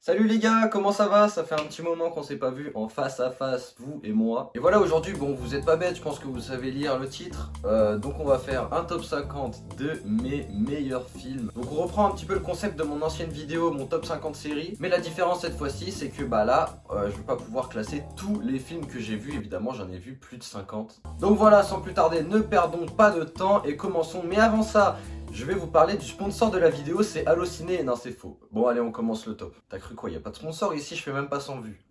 Salut les gars, comment ça va? Ça fait un petit moment qu'on s'est pas vu en face à face, vous et moi. Et voilà, aujourd'hui, bon, vous êtes pas bêtes, je pense que vous savez lire le titre. Donc on va faire un top 50 de mes meilleurs films. Donc on reprend un petit peu le concept de mon ancienne vidéo, mon top 50 série. Mais la différence cette fois-ci, c'est que bah là, je vais pas pouvoir classer tous les films que j'ai vus. Évidemment, j'en ai vu plus de 50. Donc voilà, sans plus tarder, ne perdons pas de temps et commençons. Mais avant ça, je vais vous parler du sponsor de la vidéo, c'est Allociné. Non, c'est faux. Bon, allez, on commence le top. T'as cru quoi? Y a pas de sponsor ici, je fais même pas 100 vues.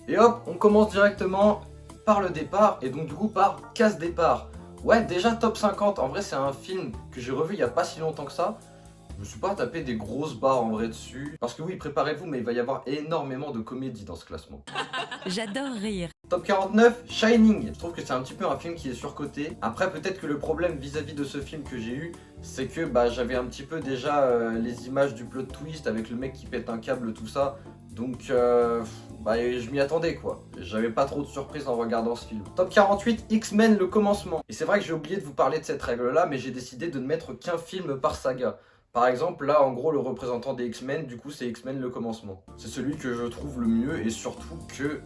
Et hop, on commence directement par le départ, et donc du coup par casse départ. Ouais, déjà top 50. En vrai, c'est un film que j'ai revu il y a pas si longtemps que ça. Je me suis pas tapé des grosses barres en vrai dessus. Parce que oui, préparez-vous, mais il va y avoir énormément de comédie dans ce classement. J'adore rire. Top 49, Shining. Je trouve que c'est un petit peu un film qui est surcoté. Après, peut-être que le problème vis-à-vis de ce film que j'ai eu, c'est que bah, j'avais un petit peu déjà les images du plot twist avec le mec qui pète un câble, tout ça. Donc, bah, je m'y attendais quoi. J'avais pas trop de surprises en regardant ce film. Top 48, X-Men le commencement. Et c'est vrai que j'ai oublié de vous parler de cette règle-là, mais j'ai décidé de ne mettre qu'un film par saga. Par exemple, là, en gros, le représentant des X-Men, du coup, c'est X-Men le commencement. C'est celui que je trouve le mieux et surtout que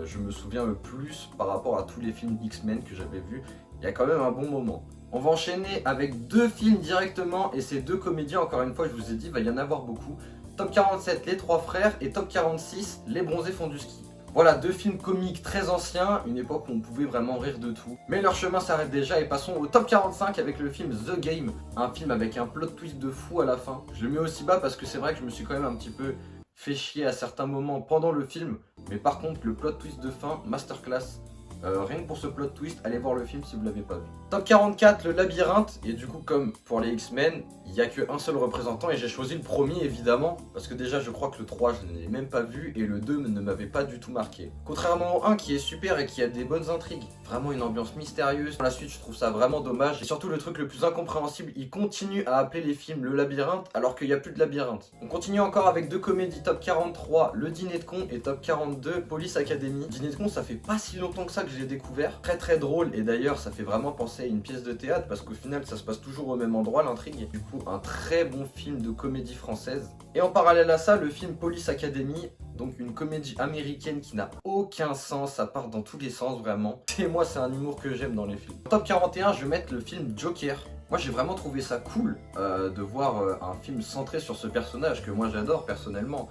je me souviens le plus par rapport à tous les films X-Men que j'avais vus. Il y a quand même un bon moment. On va enchaîner avec deux films directement et ces deux comédiens, encore une fois, je vous ai dit, il va y en avoir beaucoup. Top 47, Les Trois Frères et Top 46, Les Bronzés font du ski. Voilà, deux films comiques très anciens, une époque où on pouvait vraiment rire de tout. Mais leur chemin s'arrête déjà et passons au top 45 avec le film The Game, un film avec un plot twist de fou à la fin. Je le mets aussi bas parce que c'est vrai que je me suis quand même un petit peu fait chier à certains moments pendant le film. Mais par contre, le plot twist de fin, masterclass. Rien que pour ce plot twist, allez voir le film si vous l'avez pas vu. Top 44, le labyrinthe. Et du coup, comme pour les X-Men, il n'y a qu'un seul représentant et j'ai choisi le premier évidemment. Parce que déjà, je crois que le 3, je ne l'ai même pas vu et le 2 ne m'avait pas du tout marqué. Contrairement au 1 qui est super et qui a des bonnes intrigues. Vraiment une ambiance mystérieuse. Pour la suite, je trouve ça vraiment dommage. Et surtout, le truc le plus incompréhensible, il continue à appeler les films le labyrinthe alors qu'il n'y a plus de labyrinthe. On continue encore avec deux comédies. Top 43, Le Dîner de Con et top 42, Police Academy. Dîner de Con, ça fait pas si longtemps que ça que je l'ai découvert. Très très drôle et d'ailleurs, ça fait vraiment penser à une pièce de théâtre parce qu'au final, ça se passe toujours au même endroit, l'intrigue. Du coup, un très bon film de comédie française. Et en parallèle à ça, le film Police Academy, donc une comédie américaine qui n'a aucun sens, ça part dans tous les sens vraiment. Et moi, c'est un humour que j'aime dans les films. Top 41, je vais mettre le film Joker. Moi, j'ai vraiment trouvé ça cool de voir un film centré sur ce personnage que moi j'adore personnellement.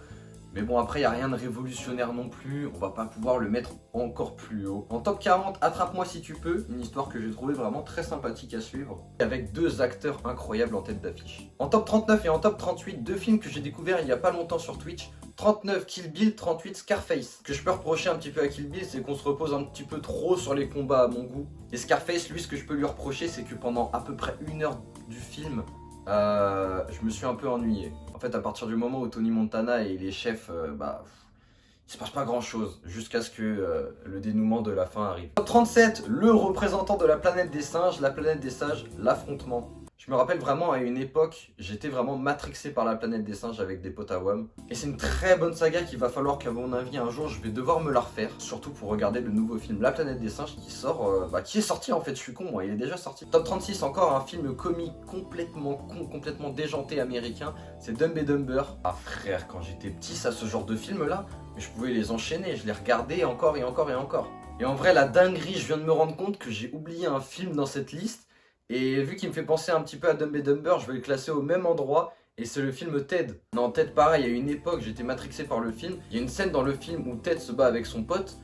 Mais bon, après, il n'y a rien de révolutionnaire non plus, on va pas pouvoir le mettre encore plus haut. En top 40, Attrape-moi si tu peux, une histoire que j'ai trouvé vraiment très sympathique à suivre, avec deux acteurs incroyables en tête d'affiche. En top 39 et en top 38, deux films que j'ai découverts il y a pas longtemps sur Twitch. 39 Kill Bill, 38 Scarface. Ce que je peux reprocher un petit peu à Kill Bill, c'est qu'on se repose un petit peu trop sur les combats à mon goût. Et Scarface, lui, ce que je peux lui reprocher, c'est que pendant à peu près 1 heure du film, je me suis un peu ennuyé. En fait, à partir du moment où Tony Montana et les chefs, il se passe pas grand chose jusqu'à ce que le dénouement de la fin arrive. Top 37, le représentant de la planète des singes, la planète des sages, l'affrontement. Je me rappelle vraiment à une époque, j'étais vraiment matrixé par la planète des singes avec des potes à WAM. Et c'est une très bonne saga qu'il va falloir qu'à mon avis un jour je vais devoir me la refaire. Surtout pour regarder le nouveau film La planète des singes qui sort, qui est sorti en fait, je suis con moi, il est déjà sorti. Top 36, encore un film comique complètement con, complètement déjanté américain, c'est Dumb and Dumber. Ah frère, quand j'étais petit, ça ce genre de film là, mais je pouvais les enchaîner, je les regardais encore et encore et encore. Et en vrai la dinguerie, je viens de me rendre compte que j'ai oublié un film dans cette liste. Et vu qu'il me fait penser un petit peu à Dumb and Dumber, je vais le classer au même endroit. Et c'est le film Ted. Non, Ted pareil, il y a une époque, j'étais matrixé par le film. Il y a une scène dans le film où Ted se bat avec son pote.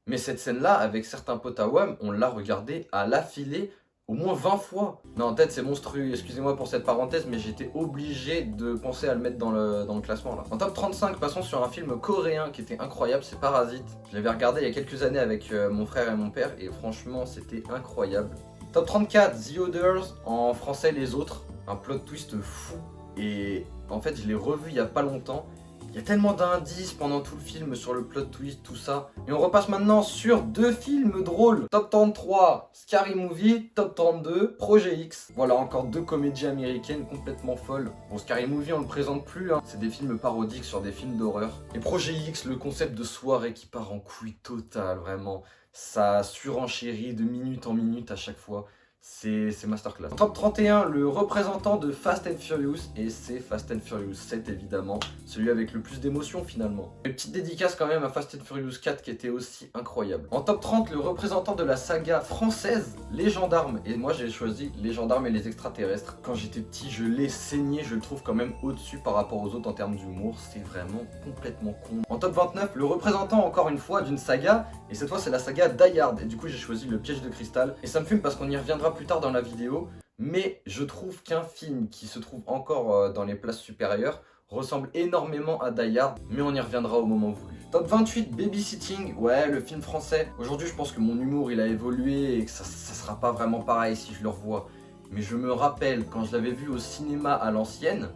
Mais cette scène-là, avec certains potes à WAM, on l'a regardé à l'affilée au moins 20 fois. Non, Ted c'est monstrueux, excusez-moi pour cette parenthèse, mais j'étais obligé de penser à le mettre dans le classement là. En top 35, passons sur un film coréen qui était incroyable, c'est Parasite. Je l'avais regardé il y a quelques années avec mon frère et mon père et franchement c'était incroyable. Top 34, The Others, en français Les Autres, un plot twist fou. Et en fait, je l'ai revu il y a pas longtemps. Il y a tellement d'indices pendant tout le film sur le plot twist, tout ça. Et on repasse maintenant sur deux films drôles. Top 33, Scary Movie. Top 32, Projet X. Voilà, encore deux comédies américaines complètement folles. Bon, Scary Movie, on le présente plus, hein. C'est des films parodiques sur des films d'horreur. Et Projet X, le concept de soirée qui part en couille totale, vraiment. Ça surenchérit de minute en minute à chaque fois. c'est masterclass. En top 31, le représentant de Fast and Furious, et c'est Fast and Furious 7 évidemment, celui avec le plus d'émotion finalement. Une petite dédicace quand même à Fast and Furious 4 qui était aussi incroyable. En top 30, le représentant de la saga française, Les Gendarmes, et moi j'ai choisi Les Gendarmes et les Extraterrestres. Quand j'étais petit, je l'ai saigné, je le trouve quand même au-dessus par rapport aux autres en termes d'humour, c'est vraiment complètement con. En top 29, le représentant encore une fois d'une saga, et cette fois c'est la saga Die Hard, et du coup j'ai choisi Le Piège de Cristal, et ça me fume parce qu'on y reviendra plus tard dans la vidéo, mais je trouve qu'un film qui se trouve encore dans les places supérieures ressemble énormément à Die Hard, mais on y reviendra au moment voulu. Top 28, Babysitting, ouais, le film français. Aujourd'hui, je pense que mon humour, il a évolué et que ça sera pas vraiment pareil si je le revois. Mais je me rappelle, quand je l'avais vu au cinéma à l'ancienne,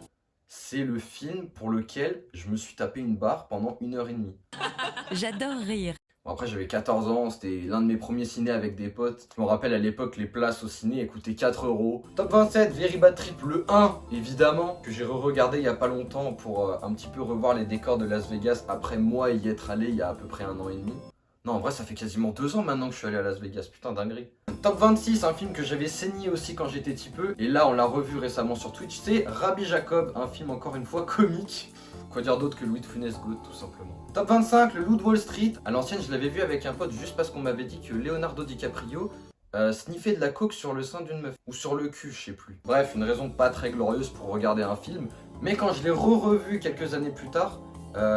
c'est le film pour lequel je me suis tapé une barre pendant 1h30. J'adore rire. Bon, après j'avais 14 ans, c'était l'un de mes premiers ciné avec des potes. Je me rappelle à l'époque les places au ciné coûtaient 4 euros. Top 27, Very Bad Trip, le 1 évidemment, que j'ai re-regardé il y a pas longtemps pour un petit peu revoir les décors de Las Vegas après moi y être allé il y a à peu près 1 an et demi. Non, en vrai ça fait quasiment 2 ans maintenant que je suis allé à Las Vegas, putain dinguerie. Top 26, un film que j'avais saigné aussi quand j'étais petit peu, et là on l'a revu récemment sur Twitch, c'est Rabbi Jacob, un film encore une fois comique. Quoi dire d'autre que Louis de Funès God tout simplement. Top 25, le Loup de Wall Street. À l'ancienne, je l'avais vu avec un pote juste parce qu'on m'avait dit que Leonardo DiCaprio sniffait de la coke sur le sein d'une meuf. Ou sur le cul, je sais plus. Bref, une raison pas très glorieuse pour regarder un film. Mais quand je l'ai revu quelques années plus tard,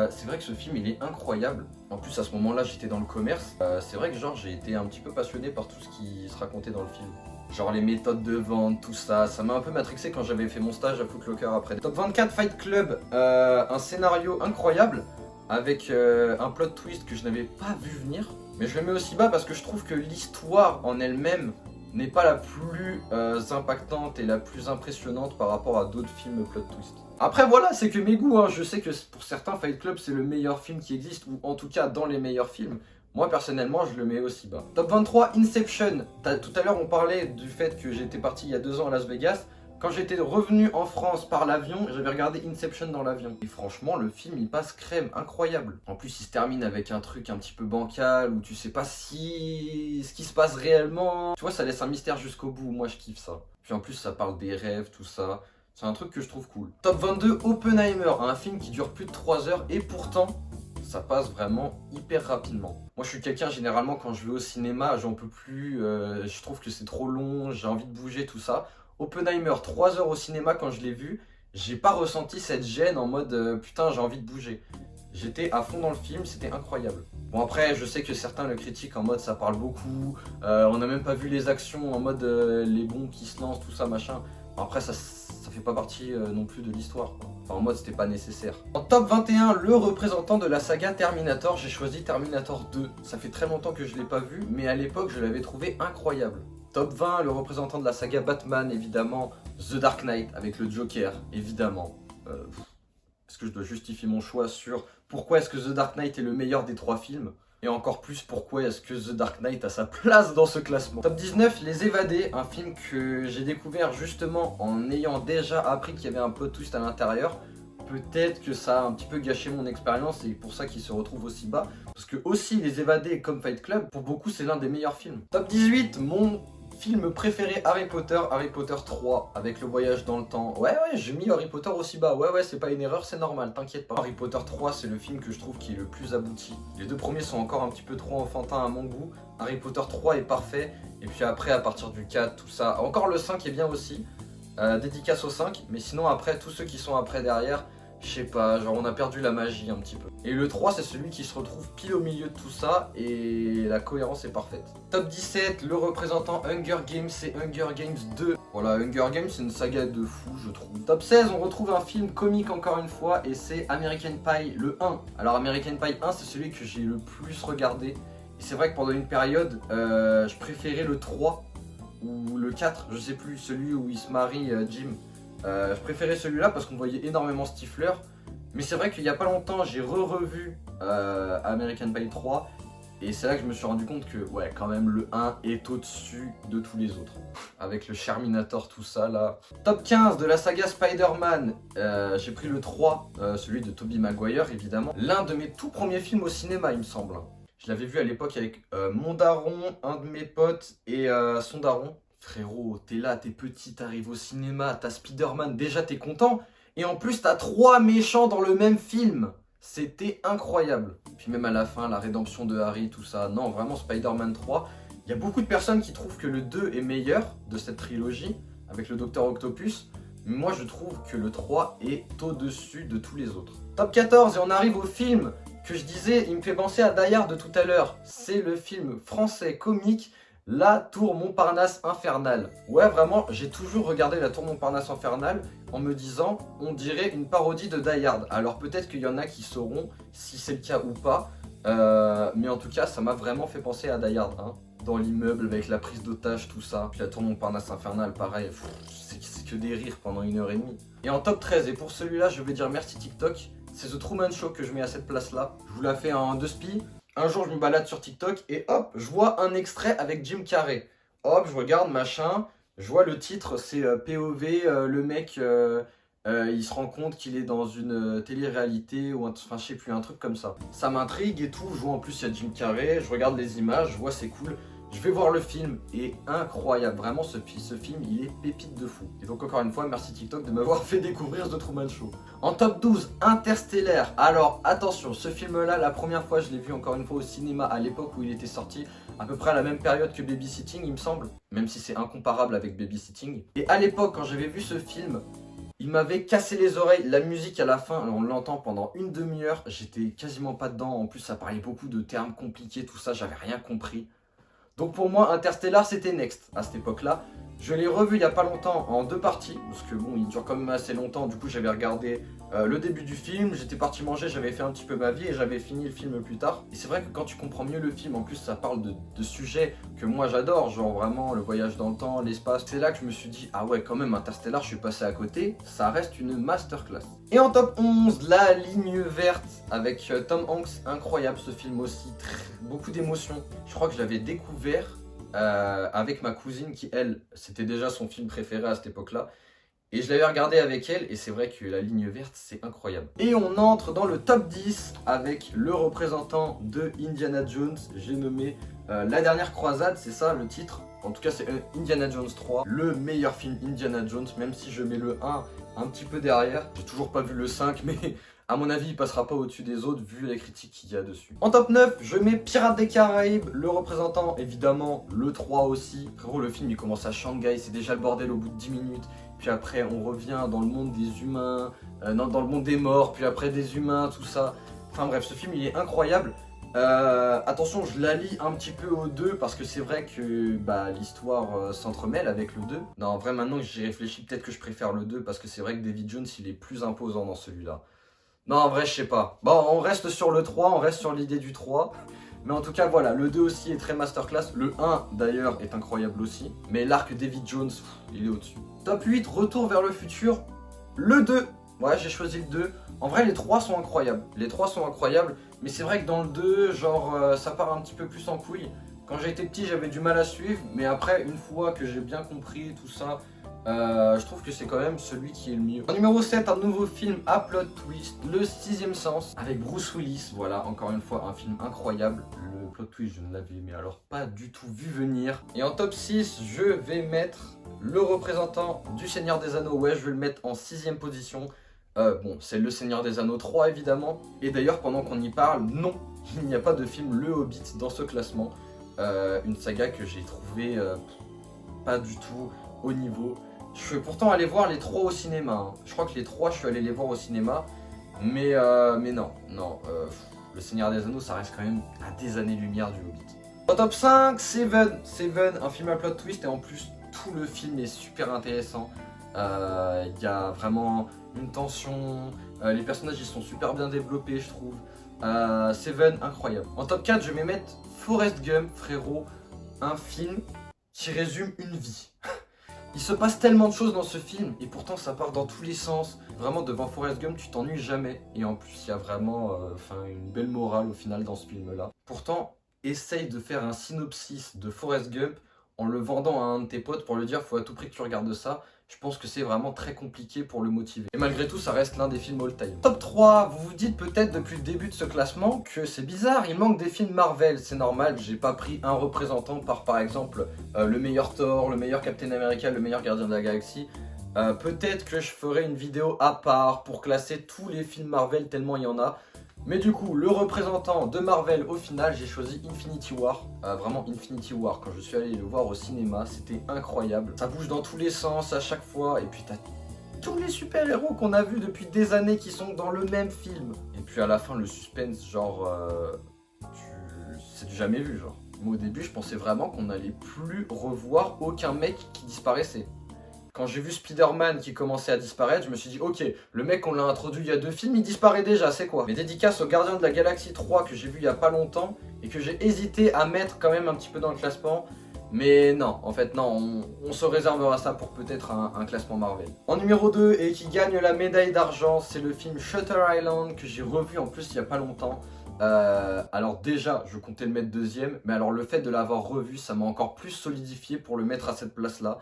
c'est vrai que ce film il est incroyable. En plus à ce moment-là j'étais dans le commerce. C'est vrai que genre j'ai été un petit peu passionné par tout ce qui se racontait dans le film. Genre les méthodes de vente, tout ça, ça m'a un peu matrixé quand j'avais fait mon stage à Foot Locker après. Top 24, Fight Club, un scénario incroyable avec un plot twist que je n'avais pas vu venir. Mais je le mets aussi bas parce que je trouve que l'histoire en elle-même n'est pas la plus impactante et la plus impressionnante par rapport à d'autres films plot twist. Après voilà, c'est que mes goûts, hein. Je sais que pour certains Fight Club c'est le meilleur film qui existe, ou en tout cas dans les meilleurs films. Moi personnellement je le mets aussi bas. Top 23, Inception. Tout à l'heure on parlait du fait que j'étais parti il y a 2 ans à Las Vegas. Quand j'étais revenu en France par l'avion, j'avais regardé Inception dans l'avion. Et franchement le film il passe crème, incroyable. En plus il se termine avec un truc un petit peu bancal où tu sais pas si ce qui se passe réellement. Tu vois, ça laisse un mystère jusqu'au bout, moi je kiffe ça. Puis en plus ça parle des rêves, tout ça. C'est un truc que je trouve cool. Top 22, Oppenheimer, un film qui dure plus de 3 heures et pourtant ça passe vraiment hyper rapidement. Moi je suis quelqu'un généralement quand je vais au cinéma, j'en peux plus, je trouve que c'est trop long, j'ai envie de bouger, tout ça. Oppenheimer, 3 heures au cinéma quand je l'ai vu, j'ai pas ressenti cette gêne en mode putain j'ai envie de bouger. J'étais à fond dans le film, c'était incroyable. Bon après je sais que certains le critiquent en mode ça parle beaucoup, on n'a même pas vu les actions en mode les bombes qui se lancent, tout ça machin. Après ça fait pas partie non plus de l'histoire. Enfin en mode c'était pas nécessaire. En top 21, le représentant de la saga Terminator, j'ai choisi Terminator 2. Ça fait très longtemps que je l'ai pas vu, mais à l'époque je l'avais trouvé incroyable. Top 20, le représentant de la saga Batman, évidemment, The Dark Knight avec le Joker, évidemment. Est-ce que je dois justifier mon choix sur pourquoi est-ce que The Dark Knight est le meilleur des 3 films ? Et encore plus, pourquoi est-ce que The Dark Knight a sa place dans ce classement. Top 19, Les Évadés, un film que j'ai découvert justement en ayant déjà appris qu'il y avait un plot twist à l'intérieur. Peut-être que ça a un petit peu gâché mon expérience et pour ça qu'il se retrouve aussi bas. Parce que aussi Les Évadés comme Fight Club, pour beaucoup c'est l'un des meilleurs films. Top 18, mon film préféré Harry Potter 3 avec le voyage dans le temps. Ouais j'ai mis Harry Potter aussi bas, ouais c'est pas une erreur, c'est normal, t'inquiète pas. Harry Potter 3 c'est le film que je trouve qui est le plus abouti. Les 2 premiers sont encore un petit peu trop enfantins à mon goût. Harry Potter 3 est parfait, et puis après à partir du 4 tout ça, encore le 5 est bien aussi, dédicace au 5, mais sinon après tous ceux qui sont après derrière, je sais pas, genre on a perdu la magie un petit peu. Et le 3 c'est celui qui se retrouve pile au milieu de tout ça et la cohérence est parfaite. Top 17, le représentant Hunger Games, c'est Hunger Games 2. Voilà, Hunger Games c'est une saga de fou je trouve. Top 16, on retrouve un film comique encore une fois et c'est American Pie le 1. Alors American Pie 1 c'est celui que j'ai le plus regardé. Et c'est vrai que pendant une période, je préférais le 3 ou le 4, je sais plus, celui où il se marie Jim. Je préférais celui-là parce qu'on voyait énormément Stifler. Mais c'est vrai qu'il y a pas longtemps, j'ai revu American Pie 3. Et c'est là que je me suis rendu compte que, ouais, quand même, le 1 est au-dessus de tous les autres. Avec le Sherminator, tout ça, là. Top 15 de la saga Spider-Man. J'ai pris le 3, celui de Tobey Maguire, évidemment. L'un de mes tout premiers films au cinéma, il me semble. Je l'avais vu à l'époque avec mon daron, un de mes potes et son daron. Frérot, t'es là, t'es petit, t'arrives au cinéma, t'as Spider-Man, déjà t'es content. Et en plus, t'as 3 méchants dans le même film. C'était incroyable. Puis même à la fin, la rédemption de Harry, tout ça. Non, vraiment, Spider-Man 3. Il y a beaucoup de personnes qui trouvent que le 2 est meilleur de cette trilogie, avec le Docteur Octopus. Mais moi, je trouve que le 3 est au-dessus de tous les autres. Top 14, et on arrive au film que je disais, il me fait penser à Die Hard de tout à l'heure. C'est le film français comique La Tour Montparnasse Infernale. Ouais, vraiment, j'ai toujours regardé La Tour Montparnasse Infernale en me disant, on dirait une parodie de Die Hard. Alors peut-être qu'il y en a qui sauront si c'est le cas ou pas, mais en tout cas, ça m'a vraiment fait penser à Die Hard 1. Dans l'immeuble avec la prise d'otage, tout ça. Puis La Tour Montparnasse Infernale, pareil, c'est que des rires pendant 1h30. Et en top 13, et pour celui-là, je vais dire merci TikTok. C'est The Truman Show que je mets à cette place-là. Je vous la fais en 2 spi. Un jour, je me balade sur TikTok et hop, je vois un extrait avec Jim Carrey. Hop, je regarde, machin. Je vois le titre, c'est POV, le mec, il se rend compte qu'il est dans une télé-réalité ou enfin, je sais plus, un truc comme ça. Ça m'intrigue et tout. Je vois en plus, il y a Jim Carrey. Je regarde les images, je vois, c'est cool. Je vais voir le film et incroyable, vraiment ce film il est pépite de fou. Et donc encore une fois, merci TikTok de m'avoir fait découvrir The Truman Show. En top 12, Interstellar. Alors attention, ce film là, la première fois je l'ai vu encore une fois au cinéma à l'époque où il était sorti, à peu près à la même période que Babysitting il me semble, même si c'est incomparable avec Babysitting. Et à l'époque quand j'avais vu ce film, il m'avait cassé les oreilles, la musique à la fin, on l'entend pendant une demi-heure, j'étais quasiment pas dedans, en plus ça parlait beaucoup de termes compliqués, tout ça, j'avais rien compris. Donc pour moi, Interstellar, c'était next à cette époque-là. Je l'ai revu il n'y a pas longtemps en 2 parties, parce que bon, il dure quand même assez longtemps. Du coup, j'avais regardé le début du film, j'étais parti manger, j'avais fait un petit peu ma vie et j'avais fini le film plus tard. Et c'est vrai que quand tu comprends mieux le film, en plus ça parle de sujets que moi j'adore, genre vraiment le voyage dans le temps, l'espace. C'est là que je me suis dit, ah ouais, quand même, Interstellar, je suis passé à côté, ça reste une masterclass. Et en top 11, La Ligne Verte, avec Tom Hanks, incroyable ce film aussi, beaucoup d'émotions. Je crois que je l'avais découvert avec ma cousine qui, elle, c'était déjà son film préféré à cette époque-là. Et je l'avais regardé avec elle et c'est vrai que La Ligne Verte, c'est incroyable. Et on entre dans le top 10 avec le représentant de Indiana Jones. J'ai nommé La Dernière Croisade, c'est ça le titre. En tout cas, c'est Indiana Jones 3, le meilleur film Indiana Jones, même si je mets le 1 un petit peu derrière. J'ai toujours pas vu le 5, mais à mon avis, il passera pas au-dessus des autres vu les critiques qu'il y a dessus. En top 9, je mets Pirates des Caraïbes, le représentant, évidemment, le 3 aussi. Frérot, le film, il commence à Shanghai, c'est déjà le bordel au bout de 10 minutes. Puis après, on revient dans le monde des humains, dans le monde des morts, puis après des humains, tout ça. Enfin bref, ce film, il est incroyable. Attention, je la lis un petit peu au 2 parce que c'est vrai que l'histoire s'entremêle avec le 2. Non, en vrai, maintenant que j'y réfléchis, peut-être que je préfère le 2 parce que c'est vrai que David Jones, il est plus imposant dans celui-là. Non, en vrai, je sais pas. Bon, on reste sur le 3, on reste sur l'idée du 3. Mais en tout cas, voilà, le 2 aussi est très masterclass. Le 1, d'ailleurs, est incroyable aussi. Mais l'arc David Jones, il est au-dessus. Top 8, Retour vers le futur. Le 2. Ouais, j'ai choisi le 2. En vrai, les 3 sont incroyables. Les 3 sont incroyables. Mais c'est vrai que dans le 2, genre, ça part un petit peu plus en couille. Quand j'étais petit, j'avais du mal à suivre. Mais après, une fois que j'ai bien compris tout ça, je trouve que c'est quand même celui qui est le mieux. En numéro 7, un nouveau film à plot twist, Le Sixième Sens, avec Bruce Willis. Voilà, encore une fois, un film incroyable. Le plot twist, je ne l'avais mais alors pas du tout vu venir. Et en top 6, je vais mettre le représentant du Seigneur des Anneaux. Ouais, je vais le mettre en 6ème position. Bon, c'est Le Seigneur des Anneaux 3, évidemment. Et d'ailleurs, pendant qu'on y parle, non, il n'y a pas de film Le Hobbit dans ce classement. Une saga que j'ai trouvé pas du tout au niveau. Je suis pourtant allé voir les 3 au cinéma. Hein. Je crois que les 3, je suis allé les voir au cinéma. Mais non. Le Seigneur des Anneaux, ça reste quand même à des années-lumière du Hobbit. Au top 5, Seven, un film à plot twist. Et en plus, tout le film est super intéressant. Il y a vraiment une tension. Les personnages, ils sont super bien développés, je trouve. Seven, incroyable. En top 4, je vais mettre Forrest Gump, frérot. Un film qui résume une vie. Il se passe tellement de choses dans ce film et pourtant ça part dans tous les sens. Vraiment devant Forrest Gump tu t'ennuies jamais. Et en plus il y a vraiment une belle morale au final dans ce film là. Pourtant essaye de faire un synopsis de Forrest Gump en le vendant à un de tes potes pour lui dire faut à tout prix que tu regardes ça, je pense que c'est vraiment très compliqué pour le motiver. Et malgré tout, ça reste l'un des films all-time. Top 3, vous vous dites peut-être depuis le début de ce classement que c'est bizarre, il manque des films Marvel. C'est normal, j'ai pas pris un représentant par exemple le meilleur Thor, le meilleur Captain America, le meilleur Gardien de la Galaxie. Peut-être que je ferai une vidéo à part pour classer tous les films Marvel tellement il y en a. Mais du coup, le représentant de Marvel, au final, j'ai choisi Infinity War. Vraiment Infinity War, quand je suis allé le voir au cinéma, c'était incroyable. Ça bouge dans tous les sens à chaque fois, et puis t'as tous les super-héros qu'on a vus depuis des années qui sont dans le même film. Et puis à la fin, le suspense, genre... c'est du jamais vu, genre. Moi, au début, je pensais vraiment qu'on n'allait plus revoir aucun mec qui disparaissait. Quand j'ai vu Spider-Man qui commençait à disparaître, je me suis dit ok, le mec on l'a introduit il y a 2 films, il disparaît déjà, c'est quoi? Mais dédicace au Gardien de la Galaxie 3 que j'ai vu il y a pas longtemps et que j'ai hésité à mettre quand même un petit peu dans le classement. Mais non, en fait non, on se réservera ça pour peut-être un classement Marvel. En numéro 2 et qui gagne la médaille d'argent, c'est le film Shutter Island que j'ai revu en plus il y a pas longtemps. Alors déjà, je comptais le mettre deuxième, mais alors le fait de l'avoir revu, ça m'a encore plus solidifié pour le mettre à cette place-là.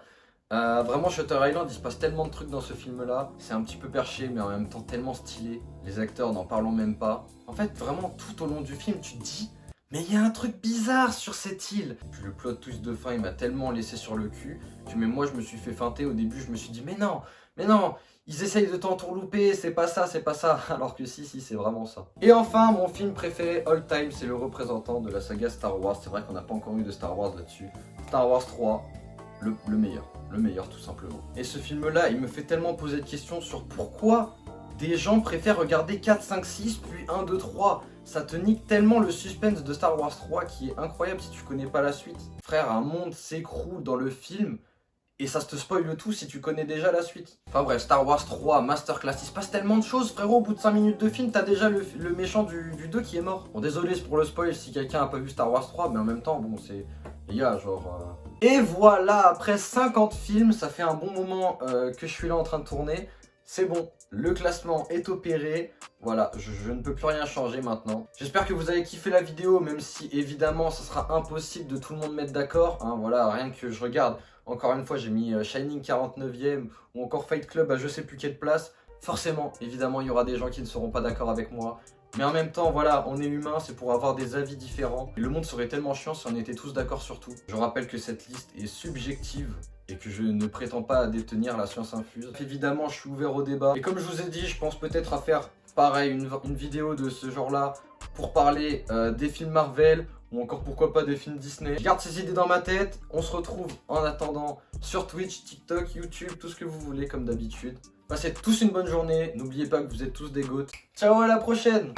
Vraiment Shutter Island, il se passe tellement de trucs dans ce film là, c'est un petit peu perché mais en même temps tellement stylé, les acteurs n'en parlons même pas. En fait vraiment tout au long du film tu te dis mais il y a un truc bizarre sur cette île. Puis le plot twist de fin il m'a tellement laissé sur le cul que même moi je me suis fait feinter au début, je me suis dit mais non, ils essayent de t'entourlouper, c'est pas ça, alors que si c'est vraiment ça. Et enfin mon film préféré all time, c'est le représentant de la saga Star Wars, c'est vrai qu'on n'a pas encore eu de Star Wars là-dessus. Star Wars 3, le meilleur tout simplement. Et ce film là il me fait tellement poser de questions sur pourquoi des gens préfèrent regarder 4, 5, 6 puis 1, 2, 3. Ça te nique tellement le suspense de Star Wars 3 qui est incroyable si tu connais pas la suite. Frère, un monde s'écroule dans le film et ça te spoil tout si tu connais déjà la suite. Enfin bref, Star Wars 3, Masterclass, il se passe tellement de choses frérot, au bout de 5 minutes de film, t'as déjà le méchant du 2 qui est mort. Bon désolé pour le spoil si quelqu'un a pas vu Star Wars 3, mais en même temps, bon c'est... Les gars, genre... Et voilà, après 50 films, ça fait un bon moment que je suis là en train de tourner. C'est bon, le classement est opéré. Voilà, je ne peux plus rien changer maintenant. J'espère que vous avez kiffé la vidéo, même si évidemment, ça sera impossible de tout le monde mettre d'accord. Hein, voilà, rien que je regarde. Encore une fois, j'ai mis Shining 49e ou encore Fight Club à je sais plus quelle place. Forcément, évidemment, il y aura des gens qui ne seront pas d'accord avec moi. Mais en même temps, voilà, on est humain, c'est pour avoir des avis différents. Et le monde serait tellement chiant si on était tous d'accord sur tout. Je rappelle que cette liste est subjective et que je ne prétends pas à détenir la science infuse. Évidemment, je suis ouvert au débat. Et comme je vous ai dit, je pense peut-être à faire pareil, une vidéo de ce genre-là pour parler des films Marvel ou encore pourquoi pas des films Disney. Je garde ces idées dans ma tête. On se retrouve en attendant sur Twitch, TikTok, YouTube, tout ce que vous voulez comme d'habitude. Passez tous une bonne journée, n'oubliez pas que vous êtes tous des goats. Ciao, à la prochaine!